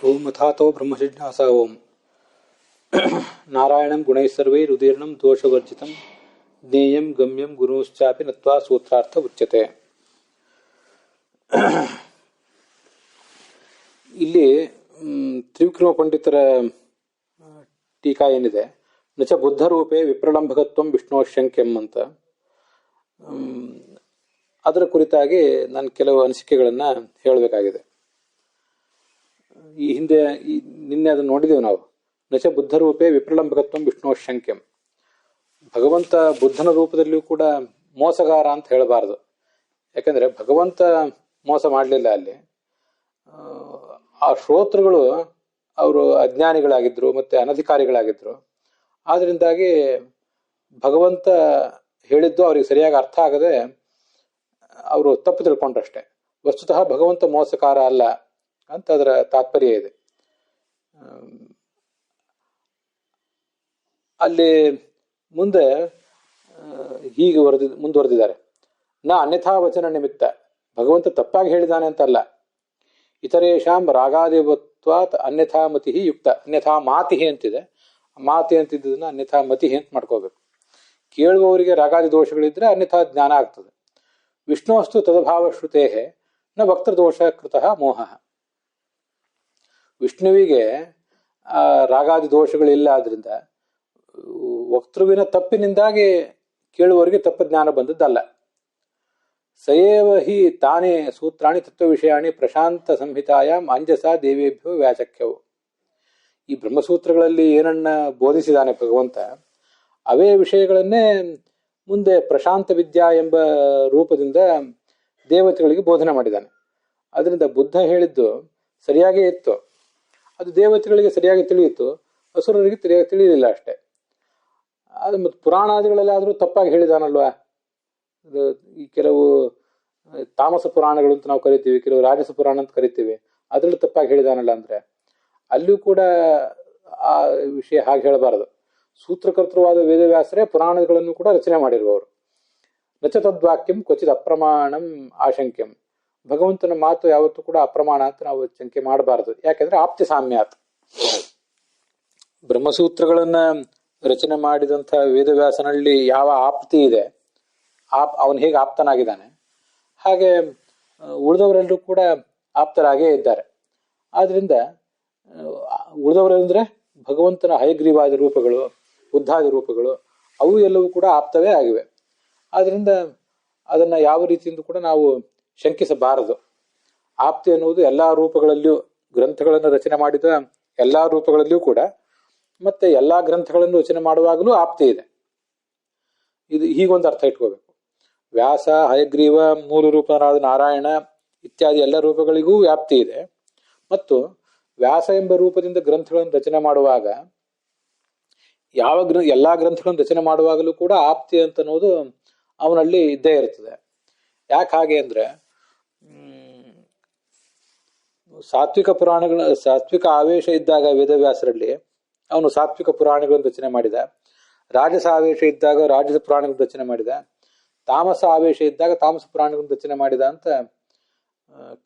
ओम अथातो ब्रह्मजिज्ञासा ओम नारायणं गुणैस्सर्वैरुदीर्णं दोषवर्जितं ज्ञेयं गम्यं गुरुश्चापि नत्वा सूत्रार्थ उच्यते. ಇಲ್ಲಿ ತ್ರಿವಿಕ್ರಮ ಪಂಡಿತರ ಟೀಕಾ ಏನಿದೆ, ನಚ ಬುದ್ಧರೂಪೇ ವಿಪ್ರಲಂಬಕತ್ವಂ ವಿಷ್ಣೋಶಂಕ್ಯಂ ಅಂತ, ಅದರ ಕುರಿತಾಗಿ ನಾನು ಕೆಲವು ಅನಿಸಿಕೆಗಳನ್ನು ಹೇಳಬೇಕಾಗಿದೆ. ಈ ಹಿಂದೆ ನಿನ್ನೆ ಅದನ್ನು ನೋಡಿದ್ದೇವೆ ನಾವು. ನಚ ಬುದ್ಧರೂಪೇ ವಿಪ್ರಲಂಬಕತ್ವಂ ವಿಷ್ಣೋಶಂಕ್ಯಂ. ಭಗವಂತ ಬುದ್ಧನ ರೂಪದಲ್ಲಿಯೂ ಕೂಡ ಮೋಸಗಾರ ಅಂತ ಹೇಳಬಾರದು. ಯಾಕಂದ್ರೆ ಭಗವಂತ ಮೋಸ ಮಾಡಲಿಲ್ಲ ಅಲ್ಲಿ. ಆ ಶ್ರೋತೃಗಳು ಅವರು ಅಜ್ಞಾನಿಗಳಾಗಿದ್ರು, ಮತ್ತೆ ಅನಧಿಕಾರಿಗಳಾಗಿದ್ರು. ಆದ್ರಿಂದಾಗಿ ಭಗವಂತ ಹೇಳಿದ್ದು ಅವರಿಗೆ ಸರಿಯಾಗಿ ಅರ್ಥ ಆಗದೆ ಅವರು ತಪ್ಪು ತಿಳ್ಕೊಂಡ್ರಷ್ಟೆ. ವಸ್ತುತಃ ಭಗವಂತ ಮೋಸಕಾರ ಅಲ್ಲ ಅಂತ ಅದರ ತಾತ್ಪರ್ಯ ಇದೆ. ಅಲ್ಲಿ ಮುಂದೆ ಹೀಗೆ ಮುಂದುವರೆದಿದ್ದಾರೆ. ಅನ್ಯಥಾ ವಚನ ನಿಮಿತ್ತ, ಭಗವಂತ ತಪ್ಪಾಗಿ ಹೇಳಿದಾನೆ ಅಂತಲ್ಲ. ಇತರೇಶಾಂ ರಾಗಾದಿವತ್ವಾತ್ ಅನ್ಯಥಾ ಮತಿ ಯುಕ್ತ. ಅನ್ಯಥಾ ಮಾತಿ ಅಂತಿದೆ, ಮಾತಿ ಅಂತಿದ್ದದನ್ನ ಅನ್ಯಥಾ ಮತಿ ಅಂತ ಮಾಡ್ಕೋಬೇಕು. ಕೇಳುವವರಿಗೆ ರಾಗಾದಿ ದೋಷಗಳಿದ್ರೆ ಅನ್ಯಥಾ ಜ್ಞಾನ ಆಗ್ತದೆ. ವಿಷ್ಣುವಸ್ತು ತದಭಾವ ಶ್ರುತೇ ನ ವಕ್ತೃದೋಷ ಕೃತಃ ಮೋಹ. ವಿಷ್ಣುವಿಗೆ ರಾಗಾದಿ ದೋಷಗಳಿಲ್ಲ, ಆದ್ರಿಂದ ವಕ್ತೃವಿನ ತಪ್ಪಿನಿಂದಾಗಿ ಕೇಳುವವರಿಗೆ ತಪ್ಪ ಜ್ಞಾನ ಬಂದದ್ದಲ್ಲ. ಸಯೇವ ಹಿ ತಾನೇ ಸೂತ್ರಾಣಿ ತತ್ವ ವಿಷಯಾಣಿ ಪ್ರಶಾಂತ ಸಂಹಿತಾಯಾಮ್ ಅಂಜಸ ದೇವೇಭ್ಯೋ ವ್ಯಾಚಕ್ಯವು. ಈ ಬ್ರಹ್ಮಸೂತ್ರಗಳಲ್ಲಿ ಏನನ್ನ ಬೋಧಿಸಿದಾನೆ ಭಗವಂತ, ಅವೇ ವಿಷಯಗಳನ್ನೇ ಮುಂದೆ ಪ್ರಶಾಂತ ವಿದ್ಯಾ ಎಂಬ ರೂಪದಿಂದ ದೇವತೆಗಳಿಗೆ ಬೋಧನೆ ಮಾಡಿದ್ದಾನೆ. ಅದರಿಂದ ಬುದ್ಧ ಹೇಳಿದ್ದು ಸರಿಯಾಗೇ ಇತ್ತು. ಅದು ದೇವತೆಗಳಿಗೆ ಸರಿಯಾಗಿ ತಿಳಿಯಿತು, ಅಸುರರಿಗೆ ತಿಳಿಯಲಿಲ್ಲ ಅಷ್ಟೇ. ಅದು ಮತ್ತು ಪುರಾಣಾದಿಗಳಲ್ಲಾದರೂ ತಪ್ಪಾಗಿ ಹೇಳಿದಾನಲ್ವಾ. ಈ ಕೆಲವು ತಾಮಸ ಪುರಾಣಗಳು ಅಂತ ನಾವು ಕರಿತೀವಿ, ಕೆಲವು ರಾಜಸ ಪುರಾಣ ಅಂತ ಕರಿತೀವಿ. ಅದರಲ್ಲೂ ತಪ್ಪಾಗಿ ಹೇಳಿದಾನಲ್ಲ ಅಂದ್ರೆ ಅಲ್ಲಿಯೂ ಕೂಡ ಆ ವಿಷಯ ಹಾಗೆ ಹೇಳಬಾರದು. ಸೂತ್ರಕರ್ತೃವಾದ ವೇದವ್ಯಾಸರೇ ಪುರಾಣಗಳನ್ನು ಕೂಡ ರಚನೆ ಮಾಡಿರುವವರು. ನಚ ತದ್ವಾಕ್ಯಂ ಕ್ವಚಿತ್ ಅಪ್ರಮಾಣಂ ಆಶಂಕ್ಯಂ. ಭಗವಂತನ ಮಾತು ಯಾವತ್ತೂ ಕೂಡ ಅಪ್ರಮಾಣ ಅಂತ ನಾವು ಶಂಕೆ ಮಾಡಬಾರದು. ಯಾಕೆಂದ್ರೆ ಆಪ್ತಿ ಸಾಮ್ಯಾತ್. ಬ್ರಹ್ಮಸೂತ್ರಗಳನ್ನ ರಚನೆ ಮಾಡಿದಂಥ ವೇದವ್ಯಾಸನಲ್ಲಿ ಯಾವ ಆಪ್ತಿ ಇದೆ, ಅವನು ಹೇಗೆ ಆಪ್ತನಾಗಿದ್ದಾನೆ, ಹಾಗೆ ಉಳಿದವರೆಲ್ಲರೂ ಕೂಡ ಆಪ್ತರಾಗೇ ಇದ್ದಾರೆ. ಆದ್ರಿಂದ ಉಳಿದವರೆಂದ್ರೆ ಭಗವಂತನ ಹಯಗ್ರೀವಾದಿ ರೂಪಗಳು, ಬುದ್ಧಾದಿ ರೂಪಗಳು, ಅವು ಎಲ್ಲವೂ ಕೂಡ ಆಪ್ತವೇ ಆಗಿವೆ. ಆದ್ರಿಂದ ಅದನ್ನ ಯಾವ ರೀತಿಯಿಂದ ಕೂಡ ನಾವು ಶಂಕಿಸಬಾರದು. ಆಪ್ತಿ ಅನ್ನುವುದು ಎಲ್ಲಾ ರೂಪಗಳಲ್ಲಿಯೂ, ಗ್ರಂಥಗಳನ್ನು ರಚನೆ ಮಾಡಿದ ಎಲ್ಲಾ ರೂಪಗಳಲ್ಲಿಯೂ ಕೂಡ, ಮತ್ತೆ ಎಲ್ಲಾ ಗ್ರಂಥಗಳನ್ನು ರಚನೆ ಮಾಡುವಾಗಲೂ ಆಪ್ತಿ ಇದೆ. ಇದು ಹೀಗೊಂದು ಅರ್ಥ ಇಟ್ಕೋಬೇಕು. ವ್ಯಾಸ, ಹಯಗ್ರೀವ, ಮೂಲ ರೂಪನಾದ ನಾರಾಯಣ ಇತ್ಯಾದಿ ಎಲ್ಲ ರೂಪಗಳಿಗೂ ವ್ಯಾಪ್ತಿ ಇದೆ. ಮತ್ತು ವ್ಯಾಸ ಎಂಬ ರೂಪದಿಂದ ಗ್ರಂಥಗಳನ್ನು ರಚನೆ ಮಾಡುವಾಗ ಎಲ್ಲಾ ಗ್ರಂಥಗಳನ್ನು ರಚನೆ ಮಾಡುವಾಗಲೂ ಕೂಡ ಆಪ್ತಿ ಅಂತ ಅನ್ನೋದು ಅವನಲ್ಲಿ ಇದ್ದೇ ಇರ್ತದೆ. ಯಾಕೆ ಹಾಗೆ ಅಂದ್ರೆ ಸಾತ್ವಿಕ ಆವೇಶ ಇದ್ದಾಗ ವೇದವ್ಯಾಸರಲ್ಲಿ ಅವನು ಸಾತ್ವಿಕ ಪುರಾಣಗಳನ್ನು ರಚನೆ ಮಾಡಿದ. ರಾಜಸ ಆವೇಶ ಇದ್ದಾಗ ರಾಜಸ ಪುರಾಣಗಳನ್ನು ರಚನೆ ಮಾಡಿದ. ತಾಮಸ ಆವೇಶ ಇದ್ದಾಗ ತಾಮಸ ಪುರಾಣಗಳನ್ನು ರಚನೆ ಮಾಡಿದ ಅಂತ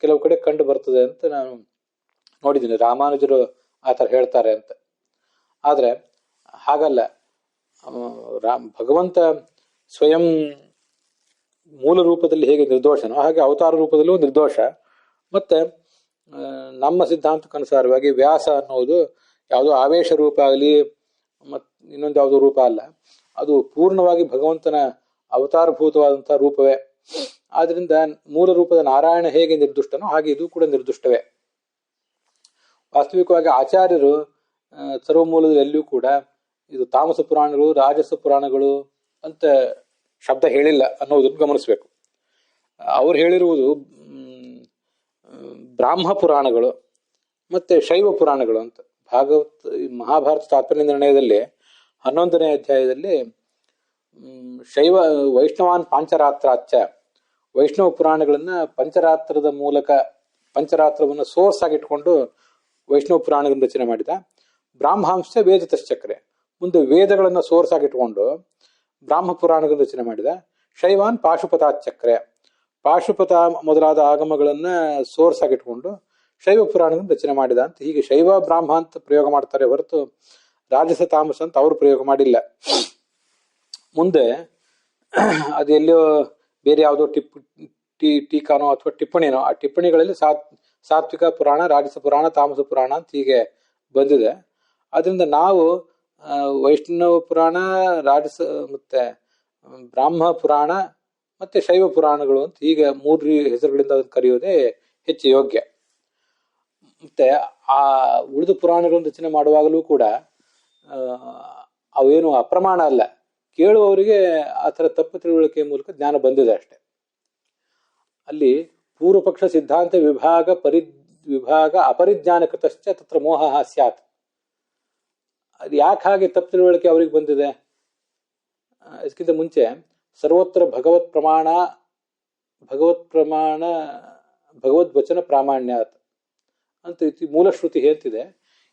ಕೆಲವು ಕಡೆ ಕಂಡು ಬರ್ತದೆ ಅಂತ ನಾನು ನೋಡಿದ್ದೀನಿ. ರಾಮಾನುಜರು ಆ ಥರ ಹೇಳ್ತಾರೆ ಅಂತ. ಆದ್ರೆ ಹಾಗಲ್ಲ. ಭಗವಂತ ಸ್ವಯಂ ಮೂಲ ರೂಪದಲ್ಲಿ ಹೇಗೆ ನಿರ್ದೋಷನೋ ಹಾಗೆ ಅವತಾರ ರೂಪದಲ್ಲೂ ನಿರ್ದೋಷ. ಮತ್ತೆ ನಮ್ಮ ಸಿದ್ಧಾಂತಕ್ಕನುಸಾರವಾಗಿ ವ್ಯಾಸ ಅನ್ನೋದು ಯಾವುದೋ ಆವೇಶ ರೂಪ ಆಗಲಿ ಮತ್ ಇನ್ನೊಂದು ಯಾವುದೋ ರೂಪ ಅಲ್ಲ, ಅದು ಪೂರ್ಣವಾಗಿ ಭಗವಂತನ ಅವತಾರಭೂತವಾದಂತಹ ರೂಪವೇ. ಆದ್ರಿಂದ ಮೂಲ ರೂಪದ ನಾರಾಯಣ ಹೇಗೆ ನಿರ್ದುಷ್ಟನೋ ಹಾಗೆ ಇದು ಕೂಡ ನಿರ್ದುಷ್ಟವೇ. ವಾಸ್ತವಿಕವಾಗಿ ಆಚಾರ್ಯರು ಸರ್ವಮೂಲದಲ್ಲಿ ಎಲ್ಲಿಯೂ ಕೂಡ ಇದು ತಾಮಸ ಪುರಾಣಗಳು, ರಾಜಸ ಪುರಾಣಗಳು ಅಂತ ಶಬ್ದ ಹೇಳಿಲ್ಲ ಅನ್ನೋದನ್ನು ಗಮನಿಸ್ಬೇಕು. ಅವ್ರು ಹೇಳಿರುವುದು ಬ್ರಾಹ್ಮ ಪುರಾಣಗಳು ಮತ್ತೆ ಶೈವ ಪುರಾಣಗಳು ಅಂತ. ಮಹಾಭಾರತ ತಾತ್ಪರ್ಯ ನಿರ್ಣಯದಲ್ಲಿ 11ನೇ ಅಧ್ಯಾಯದಲ್ಲಿ ಶೈವ ವೈಷ್ಣವಾನ್ ಪಾಂಚರಾತ್ರಾಚ್ಚ, ವೈಷ್ಣವ ಪುರಾಣಗಳನ್ನ ಪಂಚರಾತ್ರದ ಮೂಲಕ, ಪಂಚರಾತ್ರವನ್ನು ಸೋರ್ಸ್ ಆಗಿಟ್ಕೊಂಡು ವೈಷ್ಣವ ಪುರಾಣಗಳನ್ನು ರಚನೆ ಮಾಡಿದ. ಬ್ರಾಹ್ಮಾಂಶ ವೇದತಶ್ಚಕ್ರೆ, ಮುಂದೆ ವೇದಗಳನ್ನ ಸೋರ್ಸ್ ಆಗಿಟ್ಕೊಂಡು ಬ್ರಾಹ್ಮ ಪುರಾಣಗಳನ್ನು ರಚನೆ ಮಾಡಿದ. ಶೈವಾನ್ ಪಾಶುಪತಾಚಕ್ರೆ, ಪಾಶುಪತ ಮೊದಲಾದ ಆಗಮಗಳನ್ನ ಸೋರ್ಸ್ ಆಗಿಟ್ಕೊಂಡು ಶೈವ ಪುರಾಣಗಳನ್ನು ರಚನೆ ಮಾಡಿದ ಅಂತ. ಹೀಗೆ ಶೈವ ಬ್ರಾಹ್ಮ ಅಂತ ಪ್ರಯೋಗ ಮಾಡ್ತಾರೆ ಹೊರತು ರಾಜಸ ತಾಮಸ ಅಂತ ಅವರು ಪ್ರಯೋಗ ಮಾಡಿಲ್ಲ. ಮುಂದೆ ಅದೆಲ್ಲೋ ಬೇರೆ ಯಾವುದೋ ಟೀಕಾನೋ ಅಥವಾ ಟಿಪ್ಪಣಿನೋ, ಆ ಟಿಪ್ಪಣಿಗಳಲ್ಲಿ ಸಾತ್ವಿಕ ಪುರಾಣ, ರಾಜಸ ಪುರಾಣ, ತಾಮಸ ಪುರಾಣ ಅಂತ ಹೀಗೆ ಬಂದಿದೆ. ಅದರಿಂದ ನಾವು ವೈಷ್ಣವ ಪುರಾಣ, ರಾಜಸ ಮತ್ತೆ ಬ್ರಾಹ್ಮ ಪುರಾಣ ಮತ್ತೆ ಶೈವ ಪುರಾಣಗಳು ಅಂತ ಹೀಗೆ 3 ಹೆಸರುಗಳಿಂದ ಅದನ್ನು ಕರೆಯೋದೇ ಹೆಚ್ಚು ಯೋಗ್ಯ. ಮತ್ತೆ ಆ ಉಳಿದ ಪುರಾಣಗಳನ್ನು ರಚನೆ ಮಾಡುವಾಗಲೂ ಕೂಡ ಅವೇನು ಅಪ್ರಮಾಣ ಅಲ್ಲ, ಕೇಳುವವರಿಗೆ ಆ ಥರ ತಪ್ಪು ತಿಳುವಳಿಕೆ ಮೂಲಕ ಜ್ಞಾನ ಬಂದಿದೆ ಅಷ್ಟೆ. ಅಲ್ಲಿ ಪೂರ್ವಪಕ್ಷ ಸಿದ್ಧಾಂತ ವಿಭಾಗ ಅಪರಿಜ್ಞಾನಕೃತಶ್ಚ ತತ್ರ ಮೋಹ ಸ್ಯಾತ್. ಅದು ಯಾಕೆ ಹಾಗೆ ತಪ್ಪು ತಿಳುವಳಿಕೆ ಅವ್ರಿಗೆ ಬಂದಿದೆ? ಇದಕ್ಕಿಂತ ಮುಂಚೆ ಸರ್ವತ್ರ ಭಗವದ್ವಚನ ಪ್ರಾಮಾಣ್ಯಾತ್ ಅಂತ ಮೂಲಶ್ರುತಿ ಹೇಳ್ತಿದೆ.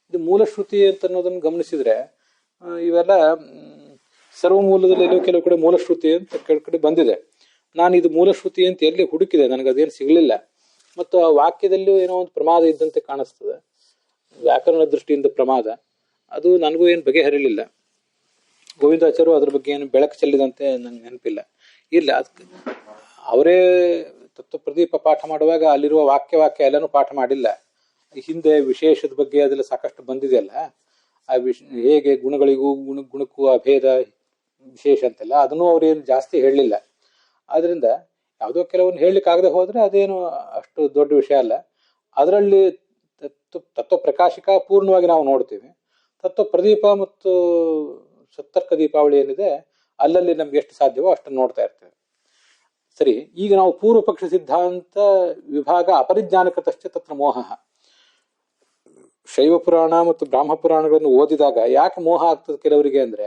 ಇದು ಮೂಲಶ್ರುತಿ ಅಂತ ಅನ್ನೋದನ್ನು ಗಮನಿಸಿದ್ರೆ ಇವೆಲ್ಲ ಸರ್ವಮೂಲದಲ್ಲಿ ಎಲ್ಲೋ ಕೆಲವು ಕಡೆ ಮೂಲಶ್ರುತಿ ಅಂತ ಕೆಲವು ಕಡೆ ಬಂದಿದೆ. ನಾನು ಇದು ಮೂಲಶ್ರುತಿ ಅಂತ ಎಲ್ಲಿ ಹುಡುಕಿದೆ, ನನಗದೇನು ಸಿಗಲಿಲ್ಲ. ಮತ್ತು ಆ ವಾಕ್ಯದಲ್ಲೂ ಏನೋ ಒಂದು ಪ್ರಮಾದ ಇದ್ದಂತೆ ಕಾಣಿಸ್ತದೆ, ವ್ಯಾಕರಣ ದೃಷ್ಟಿಯಿಂದ ಪ್ರಮಾದ. ಅದು ನನಗೂ ಏನು ಬಗೆಹರಿಲಿಲ್ಲ. ಗೋವಿಂದಾಚಾರ್ಯರು ಅದ್ರ ಬಗ್ಗೆ ಏನು ಬೆಳಕು ಚೆಲ್ಲಿದಂತೆ ನಂಗೆ ನೆನಪಿಲ್ಲ. ಇಲ್ಲ, ಅದಕ್ಕೆ ಅವರೇ ತತ್ವಪ್ರದೀಪ ಪಾಠ ಮಾಡುವಾಗ ಅಲ್ಲಿರುವ ವಾಕ್ಯ ಎಲ್ಲನೂ ಪಾಠ ಮಾಡಿಲ್ಲ. ಹಿಂದೆ ವಿಶೇಷದ ಬಗ್ಗೆ ಅದೆಲ್ಲ ಸಾಕಷ್ಟು ಬಂದಿದೆಯಲ್ಲ, ಆ ಹೇಗೆ ಗುಣಗಳಿಗೂ ಗುಣಕ್ಕೂ ಅಭೇದ ವಿಶೇಷ ಅಂತೆಲ್ಲ, ಅದನ್ನು ಅವ್ರೇನು ಜಾಸ್ತಿ ಹೇಳಲಿಲ್ಲ. ಆದ್ರಿಂದ ಯಾವುದೋ ಕೆಲವೊಂದು ಹೇಳಲಿಕ್ಕಾಗದೆ ಹೋದ್ರೆ ಅದೇನು ಅಷ್ಟು ದೊಡ್ಡ ವಿಷಯ ಅಲ್ಲ. ಅದರಲ್ಲಿ ತತ್ವ ಪ್ರಕಾಶಿಕ ಪೂರ್ಣವಾಗಿ ನಾವು ನೋಡ್ತೀವಿ. ತತ್ವ ಪ್ರದೀಪ ಮತ್ತು ಸತ್ತರ್ಕ ದೀಪಾವಳಿ ಏನಿದೆ ಅಲ್ಲಲ್ಲಿ ನಮ್ಗೆ ಎಷ್ಟು ಸಾಧ್ಯವೋ ಅಷ್ಟನ್ನು ನೋಡ್ತಾ ಇರ್ತೇವೆ. ಸರಿ, ಈಗ ನಾವು ಪೂರ್ವ ಪಕ್ಷ ಸಿದ್ಧಾಂತ ವಿಭಾಗ ಅಪರಿಜ್ಞಾನಕತಶ್ಚ ತತ್ರ ಮೋಹ. ಶೈವ ಪುರಾಣ ಮತ್ತು ಬ್ರಾಹ್ಮ ಪುರಾಣಗಳನ್ನು ಓದಿದಾಗ ಯಾಕೆ ಮೋಹ ಆಗ್ತದೆ ಕೆಲವರಿಗೆ ಅಂದ್ರೆ,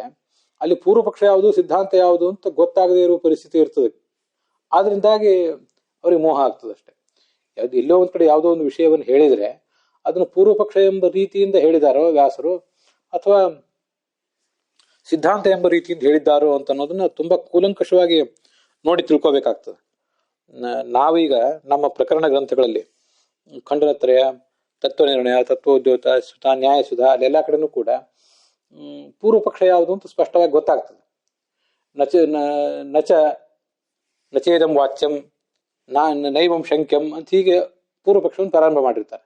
ಅಲ್ಲಿ ಪೂರ್ವ ಪಕ್ಷ ಯಾವುದು ಸಿದ್ಧಾಂತ ಯಾವುದು ಅಂತ ಗೊತ್ತಾಗದೇ ಇರುವ ಪರಿಸ್ಥಿತಿ ಇರ್ತದೆ. ಆದ್ರಿಂದಾಗಿ ಅವ್ರಿಗೆ ಮೋಹ ಆಗ್ತದೆ ಅಷ್ಟೆ. ಎಲ್ಲೋ ಒಂದ್ ಕಡೆ ಯಾವುದೋ ಒಂದು ವಿಷಯವನ್ನು ಹೇಳಿದ್ರೆ ಅದನ್ನು ಪೂರ್ವ ಪಕ್ಷ ಎಂಬ ರೀತಿಯಿಂದ ಹೇಳಿದಾರೋ ವ್ಯಾಸರು, ಅಥವಾ ಸಿದ್ಧಾಂತ ಎಂಬ ರೀತಿಯಿಂದ ಹೇಳಿದ್ದಾರೋ ಅಂತ ಅನ್ನೋದನ್ನ ತುಂಬಾ ಕೂಲಂಕಷವಾಗಿ ನೋಡಿ ತಿಳ್ಕೋಬೇಕಾಗ್ತದೆ. ನಾವೀಗ ನಮ್ಮ ಪ್ರಕರಣ ಗ್ರಂಥಗಳಲ್ಲಿ ಖಂಡನತ್ರಯ, ತತ್ವನಿರ್ಣಯ, ತತ್ವೋದ್ಯೋತ, ಸುತ, ನ್ಯಾಯಸುಧ ಅಲ್ಲೆಲ್ಲ ಕಡೆನೂ ಕೂಡ ಪೂರ್ವ ಪಕ್ಷ ಯಾವುದು ಅಂತ ಸ್ಪಷ್ಟವಾಗಿ ಗೊತ್ತಾಗ್ತದೆ. ನಚೇದಂ ವಾಚ್ಯಂ ನೈವಂ ಶಂಕ್ಯಂ ಅಂತ ಹೀಗೆ ಪೂರ್ವ ಪಕ್ಷವನ್ನು ಪ್ರಾರಂಭ ಮಾಡಿರ್ತಾರೆ.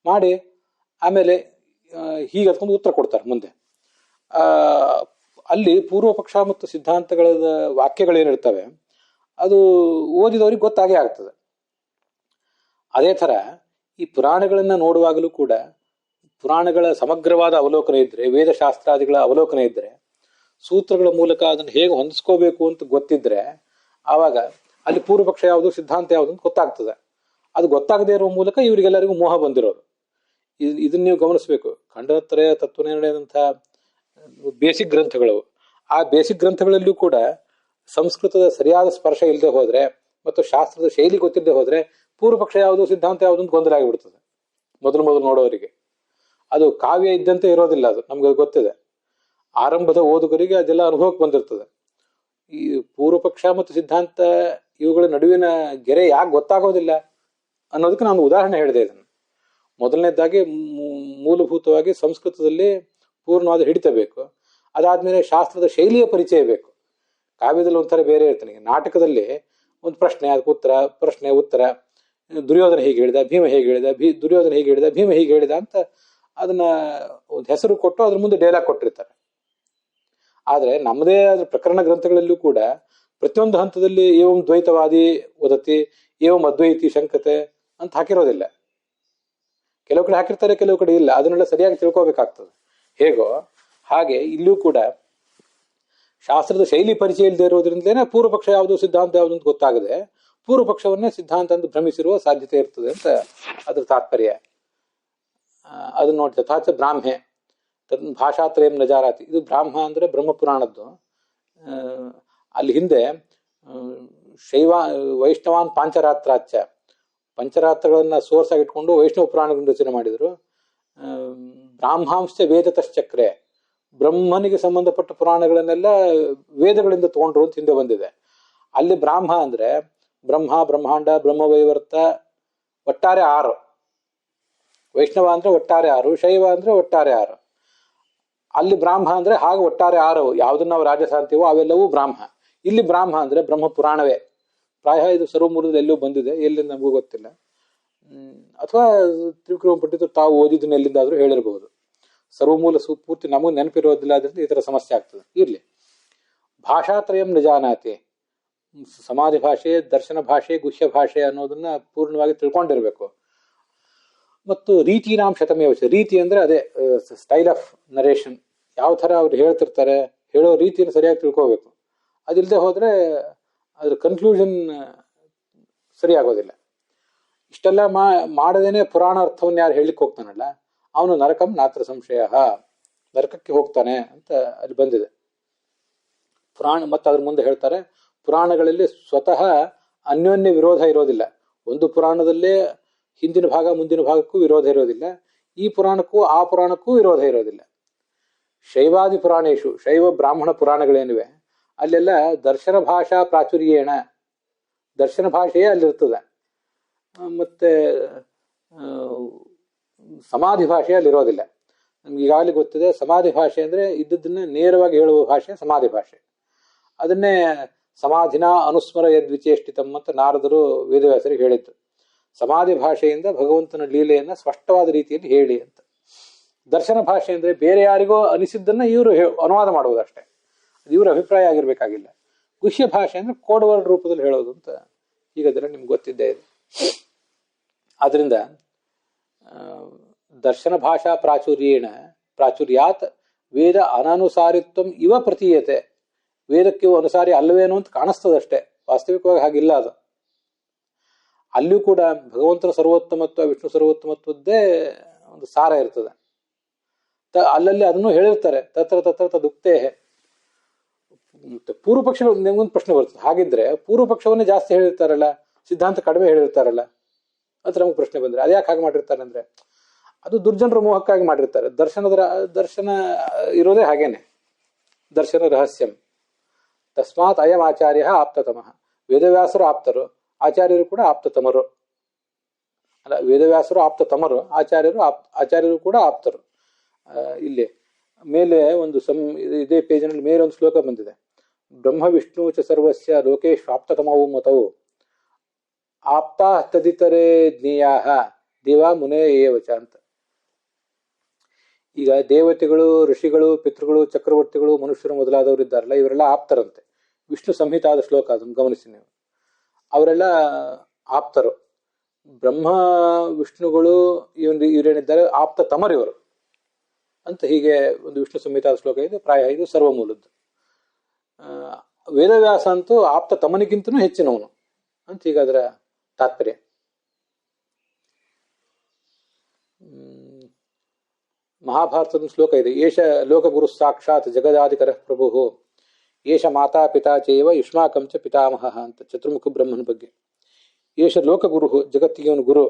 ಮಾಡಿ ಆಮೇಲೆ ಹೀಗೆ ಅದಕ್ಕೊಂದು ಉತ್ತರ ಕೊಡ್ತಾರೆ ಮುಂದೆ. ಅಲ್ಲಿ ಪೂರ್ವ ಪಕ್ಷ ಮತ್ತು ಸಿದ್ಧಾಂತಗಳ ವಾಕ್ಯಗಳೇನಿರ್ತವೆ ಅದು ಓದಿದವ್ರಿಗೆ ಗೊತ್ತಾಗೇ ಆಗ್ತದೆ. ಅದೇ ಥರ ಈ ಪುರಾಣಗಳನ್ನ ನೋಡುವಾಗಲೂ ಕೂಡ ಪುರಾಣಗಳ ಸಮಗ್ರವಾದ ಅವಲೋಕನ ಇದ್ರೆ, ವೇದಶಾಸ್ತ್ರಾದಿಗಳ ಅವಲೋಕನ ಇದ್ರೆ, ಸೂತ್ರಗಳ ಮೂಲಕ ಅದನ್ನು ಹೇಗೆ ಹೊಂದಿಸ್ಕೋಬೇಕು ಅಂತ ಗೊತ್ತಿದ್ರೆ ಆವಾಗ ಅಲ್ಲಿ ಪೂರ್ವ ಪಕ್ಷ ಯಾವುದು ಸಿದ್ಧಾಂತ ಯಾವುದು ಅಂತ ಗೊತ್ತಾಗ್ತದೆ. ಅದು ಗೊತ್ತಾಗದೇ ಇರುವ ಮೂಲಕ ಇವರಿಗೆಲ್ಲರಿಗೂ ಮೋಹ ಬಂದಿರೋರು. ಇದನ್ನ ನೀವು ಗಮನಿಸ್ಬೇಕು. ಖಂಡನತ್ರಯ, ತತ್ವನಿರ್ಣಯದಂಥ ಬೇಸಿಕ್ ಗ್ರಂಥಗಳು, ಆ ಬೇಸಿಕ್ ಗ್ರಂಥಗಳಲ್ಲೂ ಕೂಡ ಸಂಸ್ಕೃತದ ಸರಿಯಾದ ಸ್ಪರ್ಶ ಇಲ್ಲದೆ ಹೋದ್ರೆ ಮತ್ತು ಶಾಸ್ತ್ರದ ಶೈಲಿ ಗೊತ್ತಿಲ್ಲದೆ ಹೋದ್ರೆ ಪೂರ್ವ ಪಕ್ಷ ಯಾವುದು ಸಿದ್ಧಾಂತ ಯಾವುದು ಅಂತ ಗೊಂದಲ ಆಗಿಬಿಡ್ತದೆ ಮೊದಲು ನೋಡೋರಿಗೆ. ಅದು ಕಾವ್ಯ ಇದ್ದಂತೆ ಇರೋದಿಲ್ಲ, ಅದು ನಮ್ಗೆ ಗೊತ್ತಿದೆ. ಆರಂಭದ ಓದುಗರಿಗೆ ಅದೆಲ್ಲ ಅನುಭವಕ್ಕೆ ಬಂದಿರ್ತದೆ. ಈ ಪೂರ್ವ ಪಕ್ಷ ಮತ್ತು ಸಿದ್ಧಾಂತ ಇವುಗಳ ನಡುವಿನ ಗೆರೆ ಯಾಕೆ ಗೊತ್ತಾಗೋದಿಲ್ಲ ಅನ್ನೋದಕ್ಕೆ ನಾನು ಉದಾಹರಣೆ ಹೇಳಿದೆ. ಇದನ್ನು ಮೊದಲನೇದಾಗಿ ಮೂಲಭೂತವಾಗಿ ಸಂಸ್ಕೃತದಲ್ಲಿ ಪೂರ್ಣವಾದ ಹಿಡಿತ ಬೇಕು. ಅದಾದ್ಮೇಲೆ ಶಾಸ್ತ್ರದ ಶೈಲಿಯ ಪರಿಚಯ ಬೇಕು. ಕಾವ್ಯದಲ್ಲಿ ಒಂಥರ ಬೇರೆ ಇರ್ತಾನೆ. ನಾಟಕದಲ್ಲಿ ಒಂದು ಪ್ರಶ್ನೆ, ಅದಕ್ಕೆ ಉತ್ತರ, ಪ್ರಶ್ನೆ ಉತ್ತರ, ದುರ್ಯೋಧನ ಹೀಗೆ ಹೇಳಿದ, ಭೀಮ ಹೇಗೆ ಹೇಳಿದ, ದುರ್ಯೋಧನ ಹೀಗೆ ಹೇಳಿದ, ಭೀಮ ಹೀಗೆ ಹೇಳಿದ ಅಂತ ಅದನ್ನ ಒಂದು ಹೆಸರು ಕೊಟ್ಟು ಅದ್ರ ಮುಂದೆ ಡೈಲಾಗ್ ಕೊಟ್ಟಿರ್ತಾರೆ. ಆದ್ರೆ ನಮ್ಮದೇ ಅದ್ರ ಪ್ರಕರಣ ಗ್ರಂಥಗಳಲ್ಲೂ ಕೂಡ ಪ್ರತಿಯೊಂದು ಹಂತದಲ್ಲಿ ಏವಂ ದ್ವೈತವಾದಿ ವದತಿ, ಏವಂ ಅದ್ವೈತಿ ಶಂಕತೆ ಅಂತ ಹಾಕಿರೋದಿಲ್ಲ. ಕೆಲವು ಕಡೆ ಹಾಕಿರ್ತಾರೆ, ಕೆಲವು ಕಡೆ ಇಲ್ಲ. ಅದನ್ನೆಲ್ಲ ಸರಿಯಾಗಿ ತಿಳ್ಕೋಬೇಕಾಗ್ತದೆ. ಹೇಗೋ ಹಾಗೆ ಇಲ್ಲೂ ಕೂಡ ಶಾಸ್ತ್ರದ ಶೈಲಿ ಪರಿಚಯ ಇಲ್ಲದೆ ಇರೋದ್ರಿಂದಲೇ ಪೂರ್ವ ಪಕ್ಷ ಯಾವುದು ಸಿದ್ಧಾಂತ ಯಾವುದು ಅಂತ ಗೊತ್ತಾಗದೆ ಪೂರ್ವ ಪಕ್ಷವನ್ನೇ ಸಿದ್ಧಾಂತ ಅಂತ ಭ್ರಮಿಸಿರುವ ಸಾಧ್ಯತೆ ಇರ್ತದೆ ಅಂತ ಅದ್ರ ತಾತ್ಪರ್ಯ. ಅದನ್ನ ನೋಡಿ, ತಥಾಚ ಬ್ರಾಹ್ಮೆ ಭಾಷಾತ್ರಯಂ ನಜಾರಾತಿ. ಇದು ಬ್ರಾಹ್ಮ ಅಂದ್ರೆ ಬ್ರಹ್ಮಪುರಾಣದ್ದು. ಅಲ್ಲಿ ಹಿಂದೆ ವೈಷ್ಣವಾನ್ ಪಾಂಚರಾತ್ರಾಚ, ಪಂಚರಾತ್ರಗಳನ್ನ ಸೋರ್ಸ್ ಆಗಿ ಇಟ್ಕೊಂಡು ವೈಷ್ಣವ ಪುರಾಣಗಳನ್ನು ರಚನೆ ಮಾಡಿದರು. ಬ್ರಾಹ್ಮಾಂಶ ವೇದತಶ್ಚಕ್ರೆ, ಬ್ರಹ್ಮನಿಗೆ ಸಂಬಂಧಪಟ್ಟ ಪುರಾಣಗಳನ್ನೆಲ್ಲ ವೇದಗಳಿಂದ ತಗೊಂಡ್ರು ಅಂತ ಹಿಂದೆ ಬಂದಿದೆ. ಅಲ್ಲಿ ಬ್ರಾಹ್ಮ ಅಂದ್ರೆ ಬ್ರಹ್ಮ, ಬ್ರಹ್ಮಾಂಡ, ಬ್ರಹ್ಮವೈವರ್ತ, ಒಟ್ಟಾರೆ 6. ವೈಷ್ಣವ ಅಂದ್ರೆ ಒಟ್ಟಾರೆ 6, ಶೈವ ಅಂದ್ರೆ ಒಟ್ಟಾರೆ 6. ಅಲ್ಲಿ ಬ್ರಾಹ್ಮ ಅಂದ್ರೆ ಹಾಗೆ ಒಟ್ಟಾರೆ 6. ಯಾವ್ದನ್ನ ನಾವು ರಾಜಸ ಅಂತೀವೋ ಅವೆಲ್ಲವೂ ಬ್ರಾಹ್ಮ. ಇಲ್ಲಿ ಬ್ರಾಹ್ಮ ಅಂದ್ರೆ ಬ್ರಹ್ಮ ಪುರಾಣವೇ. ಪ್ರಾಯ ಇದು ಸರ್ವಮೂಲದಲ್ಲಿ ಎಲ್ಲೂ ಬಂದಿದೆ, ಎಲ್ಲಿಂದ ನಮಗೂ ಗೊತ್ತಿಲ್ಲ. ಅಥವಾ ತ್ರಿವಿಕ್ರಮ ಪಂಡಿತರು ತಾವು ಓದಿದ್ದನ್ನ ಎಲ್ಲಿಂದಾದ್ರೂ ಹೇಳಿರಬಹುದು. ಸರ್ವಮೂಲ ಪೂರ್ತಿ ನಮಗೂ ನೆನಪಿರೋದಿಲ್ಲ, ಅದರಿಂದ ಈ ತರ ಸಮಸ್ಯೆ ಆಗ್ತದೆ. ಇರ್ಲಿ. ಭಾಷಾತ್ರಯಂ ನಿಜಾನಾತಿ, ಸಮಾಧಿ ಭಾಷೆ, ದರ್ಶನ ಭಾಷೆ, ಗುಹ್ಯ ಭಾಷೆ ಅನ್ನೋದನ್ನ ಪೂರ್ಣವಾಗಿ ತಿಳ್ಕೊಂಡಿರ್ಬೇಕು. ಮತ್ತು ರೀತಿನಾಂ ಶತಮೇವಚ, ರೀತಿ ಅಂದ್ರೆ ಅದೇ ಸ್ಟೈಲ್ ಆಫ್ ನರೇಷನ್, ಯಾವ ತರ ಅವ್ರು ಹೇಳ್ತಿರ್ತಾರೆ, ಹೇಳೋ ರೀತಿಯನ್ನು ಸರಿಯಾಗಿ ತಿಳ್ಕೋಬೇಕು. ಅದಿಲ್ಲದೆ ಹೋದ್ರೆ ಅದ್ರ ಕನ್ಕ್ಲೂಷನ್ ಸರಿಯಾಗೋದಿಲ್ಲ. ಇಷ್ಟೆಲ್ಲ ಮಾಡದೇನೆ ಪುರಾಣ ಅರ್ಥವನ್ನು ಯಾರು ಹೇಳಿಕ್ ಹೋಗ್ತಾನಲ್ಲ ಅವನು ನರಕಂ ನಾತ್ರ ಸಂಶಯ, ನರಕಕ್ಕೆ ಹೋಗ್ತಾನೆ ಅಂತ ಅಲ್ಲಿ ಬಂದಿದೆ. ಪುರಾಣ ಮತ್ತೆ ಅದ್ರ ಮುಂದೆ ಹೇಳ್ತಾರೆ, ಪುರಾಣಗಳಲ್ಲಿ ಸ್ವತಃ ಅನ್ಯೋನ್ಯ ವಿರೋಧ ಇರೋದಿಲ್ಲ. ಒಂದು ಪುರಾಣದಲ್ಲೇ ಹಿಂದಿನ ಭಾಗ ಮುಂದಿನ ಭಾಗಕ್ಕೂ ವಿರೋಧ ಇರೋದಿಲ್ಲ, ಈ ಪುರಾಣಕ್ಕೂ ಆ ಪುರಾಣಕ್ಕೂ ವಿರೋಧ ಇರೋದಿಲ್ಲ. ಶೈವಾದಿ ಪುರಾಣೇಶು, ಶೈವ ಬ್ರಾಹ್ಮಣ ಪುರಾಣಗಳೇನಿವೆ ಅಲ್ಲೆಲ್ಲ ದರ್ಶನ ಭಾಷಾ ಪ್ರಾಚುರ್ಯೇಣ, ದರ್ಶನ ಭಾಷೆಯೇ ಅಲ್ಲಿರ್ತದೆ. ಮತ್ತೆ ಸಮಾಧಿ ಭಾಷೆ ಅಲ್ಲಿರೋದಿಲ್ಲ. ನಮ್ಗೆ ಈಗಾಗಲೇ ಗೊತ್ತಿದೆ, ಸಮಾಧಿ ಭಾಷೆ ಅಂದ್ರೆ ಇದ್ದದನ್ನ ನೇರವಾಗಿ ಹೇಳುವ ಭಾಷೆ ಸಮಾಧಿ ಭಾಷೆ. ಅದನ್ನೇ ಸಮಾಧಿನ ಅನುಸ್ಮರ ಯದ್ವಿಚೇಷ್ಟಿತಂ ಅಂತ ನಾರದರು ವೇದವ್ಯಾಸರಿಗೆ ಹೇಳಿದ್ದು. ಸಮಾಧಿ ಭಾಷೆಯಿಂದ ಭಗವಂತನ ಲೀಲೆಯನ್ನ ಸ್ಪಷ್ಟವಾದ ರೀತಿಯಲ್ಲಿ ಹೇಳಿ ಅಂತ. ದರ್ಶನ ಭಾಷೆ ಅಂದ್ರೆ ಬೇರೆ ಯಾರಿಗೋ ಅನಿಸಿದ್ದನ್ನ ಇವರು ಅನುವಾದ ಮಾಡುವುದಷ್ಟೇ, ಇವ್ರ ಅಭಿಪ್ರಾಯ ಆಗಿರ್ಬೇಕಾಗಿಲ್ಲ. ಗುಹ್ಯ ಭಾಷೆ ಅಂದ್ರೆ ಕೋಡ್ ವರ್ಡ್ ರೂಪದಲ್ಲಿ ಹೇಳೋದು ಅಂತ ಈಗದೆಲ್ಲ ನಿಮ್ಗೆ ಗೊತ್ತಿದ್ದೇ ಇದೆ. ಆದ್ರಿಂದ ದರ್ಶನ ಭಾಷಾ ಪ್ರಾಚುರ್ಯಾತ್ ವೇದ ಅನನುಸಾರಿತ್ವಂ ಇವ ಪ್ರತೀಯತೆ, ವೇದಕ್ಕೆ ಅನುಸಾರಿ ಅಲ್ಲವೇನು ಅಂತ ಕಾಣಿಸ್ತದಷ್ಟೇ, ವಾಸ್ತವಿಕವಾಗಿ ಹಾಗಿಲ್ಲ ಅದು. ಅಲ್ಲಿಯೂ ಕೂಡ ಭಗವಂತನ ಸರ್ವೋತ್ತಮತ್ವ, ವಿಷ್ಣು ಸರ್ವೋತ್ತಮತ್ವದ್ದೇ ಒಂದು ಸಾರ ಇರ್ತದೆ. ಅಲ್ಲಲ್ಲಿ ಅದನ್ನು ಹೇಳಿರ್ತಾರೆ, ತತ್ರ ತತ್ರ ತದುಕ್ತೇ. ಪೂರ್ವ ಪಕ್ಷ ನಿಮ್ಗೊಂದು ಪ್ರಶ್ನೆ ಬರ್ತದೆ, ಹಾಗಿದ್ರೆ ಪೂರ್ವ ಪಕ್ಷವನ್ನೇ ಜಾಸ್ತಿ ಹೇಳಿರ್ತಾರಲ್ಲ, ಸಿದ್ಧಾಂತ ಕಡಿಮೆ ಹೇಳಿರ್ತಾರಲ್ಲ ಅಂತ ನಮ್ಗೆ ಪ್ರಶ್ನೆ ಬಂದ್ರೆ, ಅದ್ಯಾಕೆ ಹಾಗೆ ಮಾಡಿರ್ತಾರೆ ಅಂದ್ರೆ ಅದು ದುರ್ಜನರ ಮೋಹಕ್ಕಾಗಿ ಮಾಡಿರ್ತಾರೆ. ದರ್ಶನ ಇರೋದೇ ಹಾಗೇನೆ, ದರ್ಶನ ರಹಸ್ಯಂ. ತಸ್ಮಾತ್ ಅಯಂ ಆಚಾರ್ಯ ಆಪ್ತತಮಃ, ವೇದವ್ಯಾಸರು ಆಪ್ತರು, ಆಚಾರ್ಯರು ಕೂಡ ಆಪ್ತತಮರು. ಅಲ್ಲ, ವೇದವ್ಯಾಸರು ಆಪ್ತತಮರು, ಆಚಾರ್ಯರು ಕೂಡ ಆಪ್ತರು. ಇಲ್ಲಿ ಮೇಲೆ ಒಂದು ಇದೇ ಪೇಜಿನಲ್ಲಿ ಮೇಲೆ ಒಂದು ಶ್ಲೋಕ ಬಂದಿದೆ. ಬ್ರಹ್ಮ ವಿಷ್ಣು ಚ ಸರ್ವಸ್ಯ ಲೋಕೇಶ್ ಆಪ್ತತಮವು ಮತವು ಆಪ್ತಾ ತದಿತರೇ ಜ್ಞೇಯಾ ದೇವ ಮುನೇ ಏವಚ ಅಂತ. ಈಗ ದೇವತೆಗಳು, ಋಷಿಗಳು, ಪಿತೃಗಳು, ಚಕ್ರವರ್ತಿಗಳು, ಮನುಷ್ಯರು ಮೊದಲಾದವರು ಇದ್ದಾರಲ್ಲ, ಇವರೆಲ್ಲ ಆಪ್ತರಂತೆ. ವಿಷ್ಣು ಸಂಹಿತಾದ ಶ್ಲೋಕ, ಅದನ್ನು ಗಮನಿಸಿ ನೀವು. ಅವರೆಲ್ಲ ಆಪ್ತರು. ಬ್ರಹ್ಮ ವಿಷ್ಣುಗಳು ಇವರೇನಿದ್ದಾರೆ ಆಪ್ತ ತಮರಿವರು ಅಂತ ಹೀಗೆ ಒಂದು ವಿಷ್ಣು ಸಂಹಿತಾದ ಶ್ಲೋಕ ಇದೆ. ಪ್ರಾಯ ಇದು ಸರ್ವಮೂಲದ್ದು. ವೇದವ್ಯಾಸ ಅಂತೂ ಆಪ್ತ ತಮನಿಗಿಂತನೂ ಹೆಚ್ಚಿನವನು ಅಂತ ಈಗ ಅದರ ತಾತ್ಪರ್ಯ. ಮಹಾಭಾರತದ ಶ್ಲೋಕ ಇದೆ, ಏಷ ಲೋಕಗುರು ಸಾಕ್ಷಾತ್ ಜಗದಾಧಿಕರ ಪ್ರಭು, ಏಷ ಮಾತಾ ಪಿತಾ ಚೈವ ಯುಷ್ಮಾಕಂ ಚ ಪಿತಾಮಹ ಅಂತ ಚತುರ್ಮುಖ ಬ್ರಹ್ಮನ ಬಗ್ಗೆ. ಏಷ ಲೋಕಗುರು, ಜಗತ್ತಿಗೆ ಇವನು ಗುರು,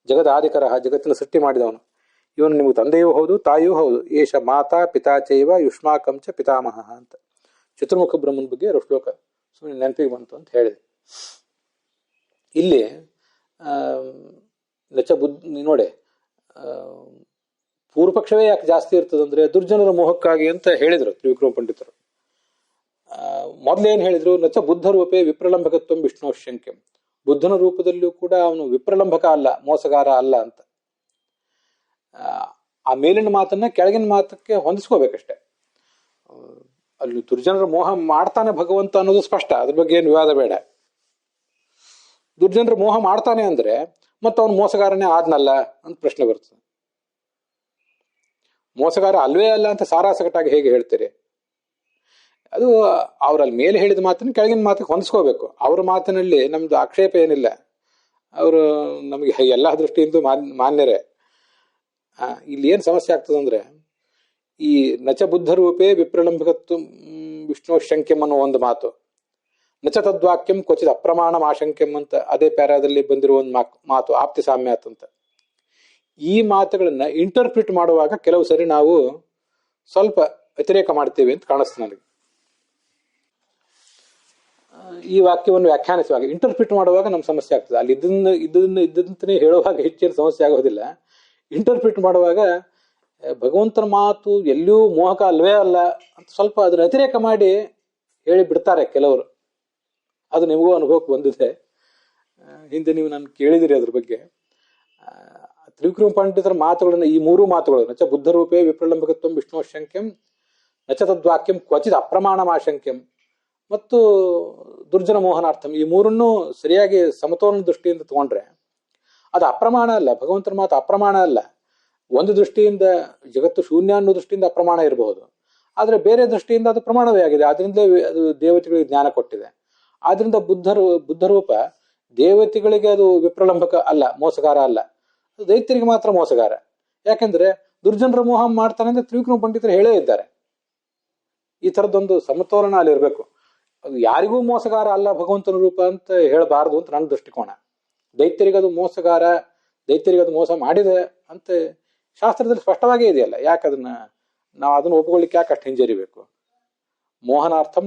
ಜಗದಾಧಿಕರ, ಜಗತ್ತಿನ ಸೃಷ್ಟಿ ಮಾಡಿದವನು, ಇವನು ನಿಮಗೆ ತಂದೆಯೂ ಹೌದು ತಾಯಿಯೂ ಹೌದು. ಏಷ ಮಾತಾ ಪಿತಾ ಚೈವ ಯುಷ್ಮಾಕಂ ಚ ಪಿತಾಮಹ ಅಂತ ಚತುರ್ಮುಖ ಬ್ರಹ್ಮನ ಬಗ್ಗೆ ಇರೋ ಶ್ಲೋಕ ಸುಮ್ಮನೆ ನೆನಪಿಗೆ ಬಂತು ಅಂತ ಹೇಳಿದೆ. ಇಲ್ಲಿ ನೋಡಿ, ಪೂರ್ವಪಕ್ಷವೇ ಯಾಕೆ ಜಾಸ್ತಿ ಇರ್ತದಂದ್ರೆ ದುರ್ಜನರ ಮೋಹಕ್ಕಾಗಿ ಅಂತ ಹೇಳಿದ್ರು ತ್ರಿವಿಕ್ರಮ ಪಂಡಿತರು. ಮೊದಲೇನು ಹೇಳಿದ್ರು, ನಚ ಬುದ್ಧ ರೂಪೇ ವಿಪ್ರಲಂಬಕತ್ವ ವಿಷ್ಣು ಶಂಕ್ಯಂ, ಬುದ್ಧನ ರೂಪದಲ್ಲಿಯೂ ಕೂಡ ಅವನು ವಿಪ್ರಲಂಬಕ ಅಲ್ಲ, ಮೋಸಗಾರ ಅಲ್ಲ ಅಂತ. ಆ ಮೇಲಿನ ಮಾತನ್ನ ಕೆಳಗಿನ ಮಾತಕ್ಕೆ ಹೊಂದಿಸ್ಕೋಬೇಕಷ್ಟೆ. ಅಲ್ಲಿ ದುರ್ಜನರ ಮೋಹ ಮಾಡ್ತಾನೆ ಭಗವಂತ ಅನ್ನೋದು ಸ್ಪಷ್ಟ, ಅದ್ರ ಬಗ್ಗೆ ಏನು ವಿವಾದ ಬೇಡ. ದುರ್ಜನರ ಮೋಹ ಮಾಡ್ತಾನೆ ಅಂದ್ರೆ ಮತ್ತೆ ಅವನು ಮೋಸಗಾರನೇ ಆದ್ನಲ್ಲ ಅಂತ ಪ್ರಶ್ನೆ ಬರ್ತದೆ. ಮೋಸಗಾರ ಅಲ್ವೇ ಅಲ್ಲ ಅಂತ ಸಾರಾಸಗಟಾಗಿ ಹೇಗೆ ಹೇಳ್ತೀರಿ? ಅದು ಅವ್ರಲ್ಲಿ ಮೇಲೆ ಹೇಳಿದ ಮಾತನ್ನು ಕೆಳಗಿನ ಮಾತಿಗೆ ಹೊಂದಿಸ್ಕೋಬೇಕು. ಅವ್ರ ಮಾತಿನಲ್ಲಿ ನಮ್ದು ಆಕ್ಷೇಪ ಏನಿಲ್ಲ, ಅವರು ನಮಗೆ ಎಲ್ಲಾ ದೃಷ್ಟಿಯಿಂದ ಮಾನ್ಯರೇ. ಇಲ್ಲಿ ಏನ್ ಸಮಸ್ಯೆ ಆಗ್ತದಂದ್ರೆ, ಈ ನಚ ಬುದ್ಧ ರೂಪೇ ವಿಪ್ರಲಂಬಿಕತ್ವ ವಿಷ್ಣು ಶಂಕ್ಯಂ ಅನ್ನೋ ಒಂದು ಮಾತು, ನಚ ತದ್ವಾಕ್ಯಂ ಕ್ವಚಿತ್ ಅಪ್ರಮಾಣಂ ಆಶಂಕ್ಯಂ ಅಂತ ಅದೇ ಪ್ಯಾರಾದಲ್ಲಿ ಬಂದಿರುವ ಒಂದು ಮಾತು ಆಪ್ತಿ ಸಾಮ್ಯಾತ್ ಅಂತ. ಈ ಮಾತುಗಳನ್ನ ಇಂಟರ್ಪ್ರಿಟ್ ಮಾಡುವಾಗ ಕೆಲವು ಸರಿ ನಾವು ಸ್ವಲ್ಪ ವ್ಯತಿರೇಕ ಮಾಡ್ತೇವೆ ಅಂತ ಕಾಣಿಸ್ತು ನನಗೆ. ಈ ವಾಕ್ಯವನ್ನು ವ್ಯಾಖ್ಯಾನಿಸುವಾಗ, ಇಂಟರ್ಪ್ರಿಟ್ ಮಾಡುವಾಗ ನಮ್ಗೆ ಸಮಸ್ಯೆ ಆಗ್ತದೆ. ಅಲ್ಲಿ ಇದ್ದಂತಾನೆ ಹೇಳುವಾಗ ಹೆಚ್ಚೇನು ಸಮಸ್ಯೆ ಆಗೋದಿಲ್ಲ. ಇಂಟರ್ಪ್ರಿಟ್ ಮಾಡುವಾಗ ಭಗವಂತನ ಮಾತು ಎಲ್ಲಿಯೂ ಮೋಹಕ ಅಲ್ವೇ ಅಲ್ಲ ಅಂತ ಸ್ವಲ್ಪ ಅದನ್ನ ಅತಿರೇಕ ಮಾಡಿ ಹೇಳಿ ಬಿಡ್ತಾರೆ ಕೆಲವರು. ಅದು ನಿಮಗೂ ಅನುಭವಕ್ಕೆ ಬಂದಿದೆ. ಹಿಂದೆ ನೀವು ನಾನು ಕೇಳಿದಿರಿ ಅದ್ರ ಬಗ್ಗೆ. ತ್ರಿವಿಕ್ರಮ ಪಂಡಿತರ ಮಾತುಗಳನ್ನ, ಈ ಮೂರು ಮಾತುಗಳು, ನಚ ಬುದ್ಧರೂಪೇ ವಿಪ್ರಲಂಬಕತ್ವಂ ವಿಷ್ಣು ಶಂಕ್ಯಂ ನಚ ತದ್ವಾಕ್ಯಂ ಕ್ವಚಿತ್ ಅಪ್ರಮಾಣಮಾಶಂಕ್ಯಂ ಮತ್ತು ದುರ್ಜನ ಮೋಹನಾರ್ಥಂ, ಈ ಮೂರನ್ನು ಸರಿಯಾಗಿ ಸಮತೋಲನ ದೃಷ್ಟಿಯಿಂದ ತಗೊಂಡ್ರೆ ಅದು ಅಪ್ರಮಾಣ ಅಲ್ಲ. ಭಗವಂತನ ಮಾತು ಅಪ್ರಮಾಣ ಅಲ್ಲ. ಒಂದು ದೃಷ್ಟಿಯಿಂದ ಜಗತ್ತು ಶೂನ್ಯ ಅನ್ನೋ ದೃಷ್ಟಿಯಿಂದ ಅಪ್ರಮಾಣ ಇರಬಹುದು, ಆದರೆ ಬೇರೆ ದೃಷ್ಟಿಯಿಂದ ಅದು ಪ್ರಮಾಣವೇ ಆಗಿದೆ. ಆದ್ರಿಂದಲೇ ಅದು ದೇವತೆಗಳಿಗೆ ಜ್ಞಾನ ಕೊಟ್ಟಿದೆ. ಆದ್ರಿಂದ ಬುದ್ಧರೂಪ ದೇವತೆಗಳಿಗೆ ಅದು ವಿಪ್ರಲಂಬಕ ಅಲ್ಲ, ಮೋಸಗಾರ ಅಲ್ಲ. ಅದು ದೈತ್ಯರಿಗೆ ಮಾತ್ರ ಮೋಸಗಾರ. ಯಾಕೆಂದ್ರೆ ದುರ್ಜನರ ಮೋಹ ಮಾಡ್ತಾನೆ ಅಂದ್ರೆ ತ್ರಿವಿಕ್ರಮ ಪಂಡಿತರು ಹೇಳೇ ಇದ್ದಾರೆ. ಈ ತರದೊಂದು ಸಮತೋಲನ ಅಲ್ಲಿ ಇರಬೇಕು. ಅದು ಯಾರಿಗೂ ಮೋಸಗಾರ ಅಲ್ಲ ಭಗವಂತನ ರೂಪ ಅಂತ ಹೇಳಬಾರದು ಅಂತ ನನ್ನ ದೃಷ್ಟಿಕೋನ. ದೈತ್ಯರಿಗೆ ಅದು ಮೋಸಗಾರ, ದೈತ್ಯರಿಗೆ ಅದು ಮೋಸ ಮಾಡಿದೆ ಅಂತ ಶಾಸ್ತ್ರದಲ್ಲಿ ಸ್ಪಷ್ಟವಾಗೇ ಇದೆಯಲ್ಲ. ಯಾಕೆ ನಾವು ಅದನ್ನು ಒಪ್ಪಿಕೊಳ್ಳಿಕ್ಕೆ ಯಾಕೆ ಅಷ್ಟು ಹಿಂಜರಿಬೇಕು? ಮೋಹನಾರ್ಥಂ